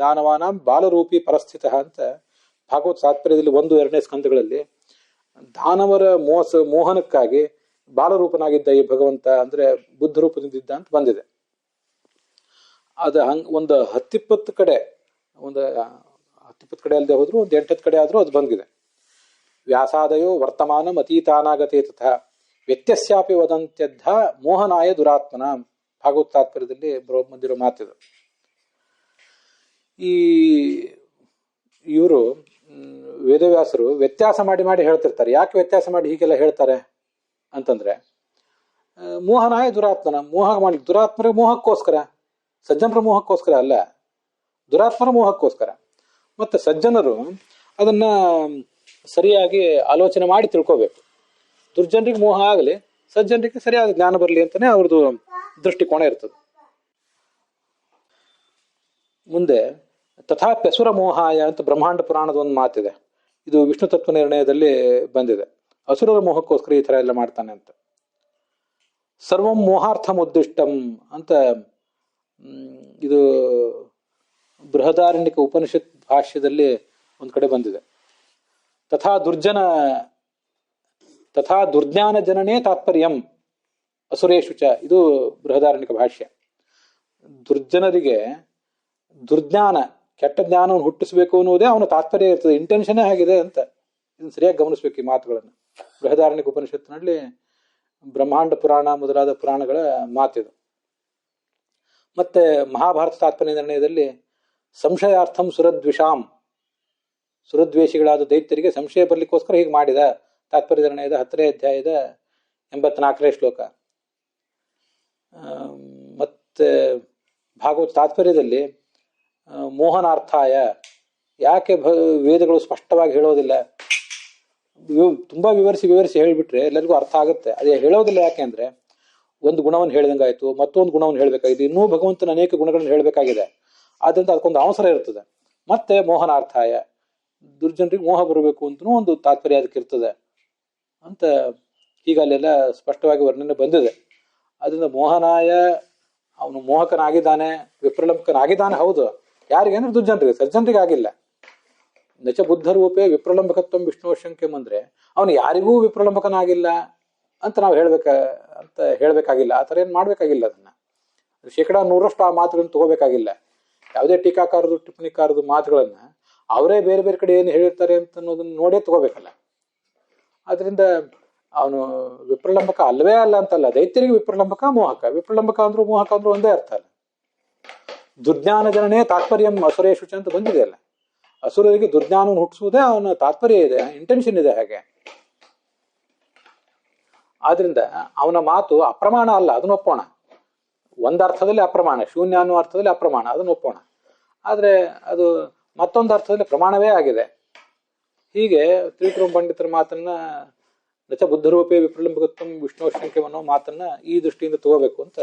ದಾನವಾನಾಂ ಬಾಲರೂಪಿ ಪರಸ್ಥಿತ ಅಂತ ಭಾಗವತ್ ತಾತ್ಪರ್ಯದಲ್ಲಿ 1-2ನೇ ಸ್ಕಂದಗಳಲ್ಲಿ ದಾನವರ ಮೋಹನಕ್ಕಾಗಿ ಬಾಲರೂಪನಾಗಿದ್ದ ಈ ಭಗವಂತ ಅಂದ್ರೆ ಬುದ್ಧ ರೂಪದಿಂದಿದ್ದ ಅಂತ ಬಂದಿದೆ. ಅದು ಒಂದು 10-20 ಕಡೆ, ಒಂದು 10-20 ಕಡೆ ಅಲ್ಲದೆ ಹೋದ್ರು ಒಂದು 8-10 ಕಡೆ ಆದ್ರೂ ಅದು ಬಂದಿದೆ. ವ್ಯಾಸಾದಯೋ ವರ್ತಮಾನಂ ಅತೀತಾನಾಗತೆ ತಥಾ ವ್ಯತ್ಯಸ್ಯಾಪಿ ವದಂತ್ಯದ್ಧ ಮೋಹನಾಯ ದುರಾತ್ಮನ, ಭಾಗವತ್ ತಾತ್ಪರ್ಯದಲ್ಲಿ ಬಂದಿರೋ ಮಾತಿದು. ಈ ಇವರು ವೇದವ್ಯಾಸರು ವ್ಯತ್ಯಾಸ ಮಾಡಿ ಮಾಡಿ ಹೇಳ್ತಿರ್ತಾರೆ. ಯಾಕೆ ವ್ಯತ್ಯಾಸ ಮಾಡಿ ಹೀಗೆಲ್ಲ ಹೇಳ್ತಾರೆ ಅಂತಂದ್ರೆ, ಮೋಹನಾಯ ದುರಾತ್ಮನ, ಮೋಹ ಮಾಡಿ, ದುರಾತ್ಮರ ಮೋಹಕ್ಕೋಸ್ಕರ, ಸಜ್ಜನರ ಮೋಹಕ್ಕೋಸ್ಕರ ಅಲ್ಲ, ದುರಾತ್ಮರ ಮೋಹಕ್ಕೋಸ್ಕರ. ಮತ್ತೆ ಸಜ್ಜನರು ಅದನ್ನ ಸರಿಯಾಗಿ ಆಲೋಚನೆ ಮಾಡಿ ತಿಳ್ಕೋಬೇಕು. ದುರ್ಜನರಿಗೆ ಮೋಹ ಆಗಲಿ, ಸಜ್ಜನರಿಗೆ ಸರಿಯಾದ ಜ್ಞಾನ ಬರಲಿ ಅಂತಾನೆ ಅವ್ರದ್ದು ದೃಷ್ಟಿಕೋನ ಇರ್ತದೆ. ಮುಂದೆ ತಥಾಪ್ಯಸುರ ಮೋಹಾಯ ಅಂತ ಬ್ರಹ್ಮಾಂಡ ಪುರಾಣದ ಒಂದು ಮಾತಿದೆ. ಇದು ವಿಷ್ಣು ತತ್ವ ನಿರ್ಣಯದಲ್ಲಿ ಬಂದಿದೆ. ಅಸುರರ ಮೋಹಕ್ಕೋಸ್ಕರ ಈ ತರ ಎಲ್ಲ ಮಾಡ್ತಾನೆ ಅಂತ. ಸರ್ವಂ ಮೋಹಾರ್ಥಂ ಉದ್ದಿಷ್ಟಂ ಅಂತ ಇದು ಬೃಹದಾರಣ್ಯಕ ಉಪನಿಷತ್ ಭಾಷ್ಯದಲ್ಲಿ ಒಂದ್ ಕಡೆ ಬಂದಿದೆ. ತಥಾ ದುರ್ಜ್ಞಾನ ಜನನೇ ತಾತ್ಪರ್ಯಂ ಅಸುರೇಶು ಚ, ಇದು ಬೃಹದಾರಣ್ಯಕ ಭಾಷ್ಯ. ದುರ್ಜನರಿಗೆ ದುರ್ಜ್ಞಾನ, ಕೆಟ್ಟ ಜ್ಞಾನವನ್ನು ಹುಟ್ಟಿಸ್ಬೇಕು ಅನ್ನೋದೇ ಅವನ ತಾತ್ಪರ್ಯ ಇರ್ತದೆ, ಇಂಟೆನ್ಷನ್ನೇ ಆಗಿದೆ ಅಂತ. ಇದನ್ನು ಸರಿಯಾಗಿ ಗಮನಿಸ್ಬೇಕು ಈ ಮಾತುಗಳನ್ನು. ಬೃಹದಾರಣ್ಯಕ ಉಪನಿಷತ್ತಿನಲ್ಲಿ ಬ್ರಹ್ಮಾಂಡ ಪುರಾಣ ಮೊದಲಾದ ಪುರಾಣಗಳ ಮಾತಿದು. ಮತ್ತೆ ಮಹಾಭಾರತ ತಾತ್ಪರ್ಯ ನಿರ್ಣಯದಲ್ಲಿ ಸಂಶಯಾರ್ಥಂ ಸುರದ್ವಿಷಾಂ, ಸುರದ್ವೇಷಿಗಳಾದ ದೈತ್ಯರಿಗೆ ಸಂಶಯ ಬರ್ಲಿಕ್ಕೋಸ್ಕರ ಹೀಗೆ ಮಾಡಿದ, ತಾತ್ಪರ್ಯ ನಿರ್ಣಯದ 10ನೇ ಅಧ್ಯಾಯದ 84ನೇ ಶ್ಲೋಕ. ಮತ್ತೆ ಭಾಗವತ ತಾತ್ಪರ್ಯದಲ್ಲಿ ಮೋಹನಾರ್ಥಾಯ, ಯಾಕೆ ವೇದಗಳು ಸ್ಪಷ್ಟವಾಗಿ ಹೇಳೋದಿಲ್ಲ, ತುಂಬಾ ವಿವರಿಸಿ ಹೇಳಿಬಿಟ್ರೆ ಎಲ್ಲರಿಗೂ ಅರ್ಥ ಆಗುತ್ತೆ. ಅದೇ ಹೇಳೋದಿಲ್ಲ ಯಾಕೆ ಅಂದ್ರೆ, ಒಂದು ಗುಣವನ್ನು ಹೇಳಿದಂಗಾಯ್ತು, ಮತ್ತೊಂದು ಗುಣವನ್ನು ಹೇಳಬೇಕಾಗಿದೆ, ಇನ್ನೂ ಭಗವಂತನ ಅನೇಕ ಗುಣಗಳನ್ನು ಹೇಳಬೇಕಾಗಿದೆ. ಆದ್ರಿಂದ ಅದಕ್ಕೊಂದು ಅವಸರ ಇರ್ತದೆ. ಮತ್ತೆ ಮೋಹನಾರ್ಥಾಯ, ದುರ್ಜನರಿಗೆ ಮೋಹ ಬರಬೇಕು ಅಂತನೂ ಒಂದು ತಾತ್ಪರ್ಯ ಅದಕ್ಕೆ ಇರ್ತದೆ ಅಂತ ಈಗ ಅಲ್ಲೆಲ್ಲ ಸ್ಪಷ್ಟವಾಗಿ ವರ್ಣನೆ ಬಂದಿದೆ. ಅದರಿಂದ ಮೋಹನಾಯ, ಅವನು ಮೋಹಕನಾಗಿದ್ದಾನೆ, ವಿಪ್ರಲಂಬಕನಾಗಿದ್ದಾನೆ. ಹೌದು, ಯಾರಿಗೆ ಅಂದ್ರೆ ದುರ್ಜನರಿಗೆ, ಸಜ್ಜನರಿಗೆ ಆಗಿಲ್ಲ. ನಚ ಬುದ್ಧರೂಪೇ ವಿಪ್ರಲಂಬಕತ್ವಂ ವಿಷ್ಣು ಶಂಕ್ಯಂ ಅಂದ್ರೆ ಅವನು ಯಾರಿಗೂ ವಿಪ್ರಲಂಬಕನಾಗಿಲ್ಲ ಅಂತ ನಾವು ಹೇಳ್ಬೇಕಾಗಿಲ್ಲ. ಆ ಥರ ಏನು ಮಾಡ್ಬೇಕಾಗಿಲ್ಲ. ಅದನ್ನ 100% ಆ ಮಾತುಗಳನ್ನು ತಗೋಬೇಕಾಗಿಲ್ಲ. ಯಾವುದೇ ಟೀಕಾಕಾರದು ಟಿಪ್ಪಣಿಕಾರದು ಮಾತುಗಳನ್ನ ಅವರೇ ಬೇರೆ ಬೇರೆ ಕಡೆ ಏನು ಹೇಳಿರ್ತಾರೆ ಅಂತ ಅನ್ನೋದನ್ನ ನೋಡೇ ತಗೋಬೇಕಲ್ಲ. ಆದ್ರಿಂದ ಅವನು ವಿಪ್ರಲಂಬಕ ಅಲ್ವೇ ಅಲ್ಲ ಅಂತಲ್ಲ. ದೈತ್ಯರಿಗೆ ವಿಪ್ರಲಂಬಕ, ಮೋಹಕ. ವಿಪ್ರಲಂಬಕ ಅಂದ್ರು ಮೋಹಕ ಅಂದ್ರು ಒಂದೇ ಅರ್ಥ ಅಲ್ಲ. ದುರ್ಜ್ಞಾನ ಜನನೇ ತಾತ್ಪರ್ಯಂ ಅಸುರೇಶು ಅಂತ ಬಂದಿದೆ ಅಲ್ಲ. ಅಸುರರಿಗೆ ದುರ್ಜ್ಞಾನವನ್ನು ಹುಟ್ಟಿಸುವುದೇ ಅವನ ತಾತ್ಪರ್ಯ ಇದೆ, ಇಂಟೆನ್ಷನ್ ಇದೆ ಹಾಗೆ. ಆದ್ರಿಂದ ಅವನ ಮಾತು ಅಪ್ರಮಾಣ ಅಲ್ಲ, ಅದನ್ನ ಒಪ್ಪೋಣ. ಒಂದರ್ಥದಲ್ಲಿ ಅಪ್ರಮಾಣ, ಶೂನ್ಯ ಅನ್ನೋ ಅರ್ಥದಲ್ಲಿ ಅಪ್ರಮಾಣ, ಅದನ್ನ ಒಪ್ಪೋಣ. ಆದ್ರೆ ಅದು ಮತ್ತೊಂದು ಅರ್ಥದಲ್ಲಿ ಪ್ರಮಾಣವೇ ಆಗಿದೆ. ಹೀಗೆ ತ್ರಿವಿಕ್ರಮ ಪಂಡಿತರ ಮಾತನ್ನ ನಚ ಬುದ್ಧರೂಪೇ ವಿಪ್ರಲಂಬಕತ್ವಂ ವಿಷ್ಣು ಶಂಕ್ಯಂ ಅನ್ನೋ ಮಾತನ್ನ ಈ ದೃಷ್ಟಿಯಿಂದ ತಗೋಬೇಕು ಅಂತ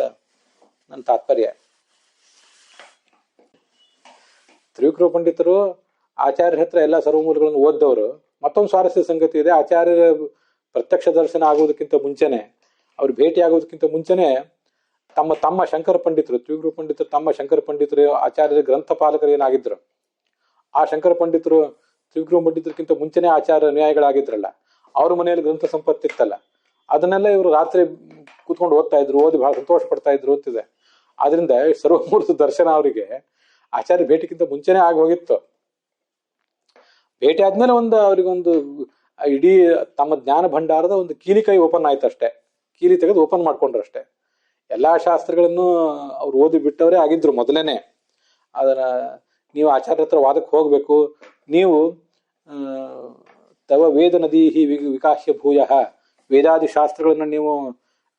ನನ್ನ ತಾತ್ಪರ್ಯ. ತ್ರಿವಿಕ್ರಮ ಪಂಡಿತರು ಆಚಾರ್ಯರ ಹತ್ರ ಎಲ್ಲ ಸರ್ವಮೂಲಗಳನ್ನು ಓದ್ದವರು. ಮತ್ತೊಂದು ಸ್ವಾರಸ್ಯ ಸಂಗತಿ ಇದೆ. ಆಚಾರ್ಯರ ಪ್ರತ್ಯಕ್ಷ ದರ್ಶನ ಆಗುವುದಕ್ಕಿಂತ ಮುಂಚೆನೆ, ಅವ್ರು ಭೇಟಿ ಆಗೋದಕ್ಕಿಂತ ಮುಂಚೆನೆ ತಮ್ಮ ಶಂಕರ ಪಂಡಿತರು, ತ್ರಿವಿಕ್ರಮ ಪಂಡಿತರು ತಮ್ಮ ಶಂಕರ ಪಂಡಿತರು ಆಚಾರ್ಯರ ಗ್ರಂಥಪಾಲಕರು ಏನಾಗಿದ್ರು, ಆ ಶಂಕರ ಪಂಡಿತರು ತ್ರಿವಿಕ್ರಮ ಪಂಡಿತರಿಗಿಂತ ಮುಂಚೆನೆ ಆಚಾರ್ಯ ಅನುಯಾಯಿಗಳಾಗಿದ್ರಲ್ಲ, ಅವ್ರ ಮನೆಯಲ್ಲಿ ಗ್ರಂಥ ಸಂಪತ್ತಿತ್ತಲ್ಲ, ಅದನ್ನೆಲ್ಲ ಇವರು ರಾತ್ರಿ ಕೂತ್ಕೊಂಡು ಓದ್ತಾ ಇದ್ರು, ಓದಿ ಬಹಳ ಸಂತೋಷ ಪಡ್ತಾ ಇದ್ರು ಅಂತಿದೆ. ಆದ್ರಿಂದ ಸರ್ವಮೂರ್ತಿ ದರ್ಶನ ಅವರಿಗೆ ಆಚಾರ್ಯ ಭೇಟಿಗಿಂತ ಮುಂಚೆನೆ ಆಗಿ ಹೋಗಿತ್ತು. ಭೇಟಿ ಆದ್ಮೇಲೆ ಅವರಿಗೊಂದು ಇಡೀ ತಮ್ಮ ಜ್ಞಾನ ಭಂಡಾರದ ಒಂದು ಕೀಲಿ ಕೈ ಓಪನ್ ಆಯ್ತು ಅಷ್ಟೇ. ಕೀಲಿ ತೆಗೆದು ಓಪನ್ ಮಾಡ್ಕೊಂಡ್ರು ಅಷ್ಟೇ. ಎಲ್ಲಾ ಶಾಸ್ತ್ರಗಳನ್ನು ಅವ್ರು ಓದಿ ಬಿಟ್ಟವರೇ ಆಗಿದ್ರು ಮೊದಲೇನೆ. ಅದನ್ನ ನೀವು ಆಚಾರ್ಯ ಹತ್ರ ವಾದಕ್ಕೆ ಹೋಗ್ಬೇಕು, ನೀವು ತವ ವೇದ ನದಿ ವಿಕಾಸ್ಯ ಭೂಯ, ವೇದಾದಿ ಶಾಸ್ತ್ರಗಳನ್ನ ನೀವು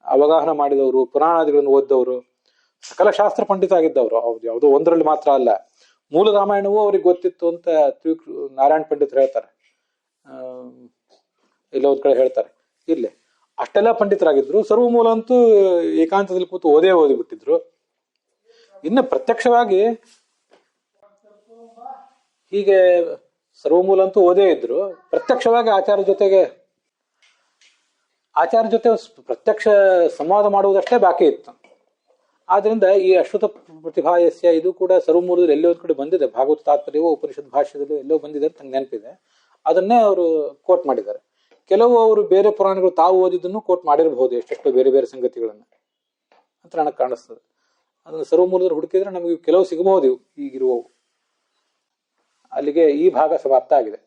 ಅವಗಾಹನ ಮಾಡಿದವರು, ಪುರಾಣಾದಿಗಳನ್ನು ಓದಿದವರು, ಸಕಲ ಶಾಸ್ತ್ರ ಪಂಡಿತ ಆಗಿದ್ದವರು. ಅವ್ರು ಯಾವುದೋ ಒಂದರಲ್ಲಿ ಮಾತ್ರ ಅಲ್ಲ, ಮೂಲ ರಾಮಾಯಣವೂ ಅವ್ರಿಗೆ ಗೊತ್ತಿತ್ತು ಅಂತ ನಾರಾಯಣ ಪಂಡಿತರು ಹೇಳ್ತಾರೆ. ಎಲ್ಲೋ ಒಂದ್ ಕಡೆ ಹೇಳ್ತಾರೆ. ಇಲ್ಲೇ ಅಷ್ಟೆಲ್ಲ ಪಂಡಿತರಾಗಿದ್ರು. ಸರ್ವಮೂಲ ಅಂತೂ ಏಕಾಂತದಲ್ಲಿ ಕೂತು ಓದಿಬಿಟ್ಟಿದ್ರು. ಇನ್ನು ಪ್ರತ್ಯಕ್ಷವಾಗಿ ಹೀಗೆ ಸರ್ವಮೂಲ ಅಂತೂ ಓದೇ ಇದ್ರು. ಪ್ರತ್ಯಕ್ಷವಾಗಿ ಆಚಾರ್ಯ ಜೊತೆ ಪ್ರತ್ಯಕ್ಷ ಸಂವಾದ ಮಾಡುವುದಷ್ಟೇ ಬಾಕಿ ಇತ್ತು. ಆದ್ರಿಂದ ಈ ಅಶ್ವಥ ಪ್ರತಿಭಾಯಸ್ಯ ಇದು ಕೂಡ ಸರ್ವಮೂಲದಲ್ಲಿ ಎಲ್ಲೋ ಒಂದ್ ಕಡೆ ಬಂದಿದೆ. ಭಾಗವತ ತಾತ್ಪರ್ಯವೋ ಉಪನಿಷತ್ ಭಾಷ್ಯದಲ್ಲೂ ಎಲ್ಲೋ ಬಂದಿದೆ ಅಂತ ನಂಗೆ ನೆನಪಿದೆ. ಅದನ್ನೇ ಅವರು ಕೋಟ್ ಮಾಡಿದ್ದಾರೆ. ಕೆಲವು ಅವರು ಬೇರೆ ಪುರಾಣಗಳು ತಾವು ಓದಿದ್ದನ್ನು ಕೋಟ್ ಮಾಡಿರಬಹುದು, ಎಷ್ಟೆಷ್ಟೋ ಬೇರೆ ಬೇರೆ ಸಂಗತಿಗಳನ್ನ ಅಂತ ನನಗೆ ಕಾಣಿಸ್ತದೆ. ಅದನ್ನು ಸರ್ವಮೂಲದಲ್ಲಿ ಹುಡುಕಿದ್ರೆ ನಮಗೆ ಕೆಲವು ಸಿಗಬಹುದು ಈಗಿರುವವು. ಅಲ್ಲಿಗೆ ಈ ಭಾಗ ಸಮಾಪ್ತ ಆಗಿದೆ.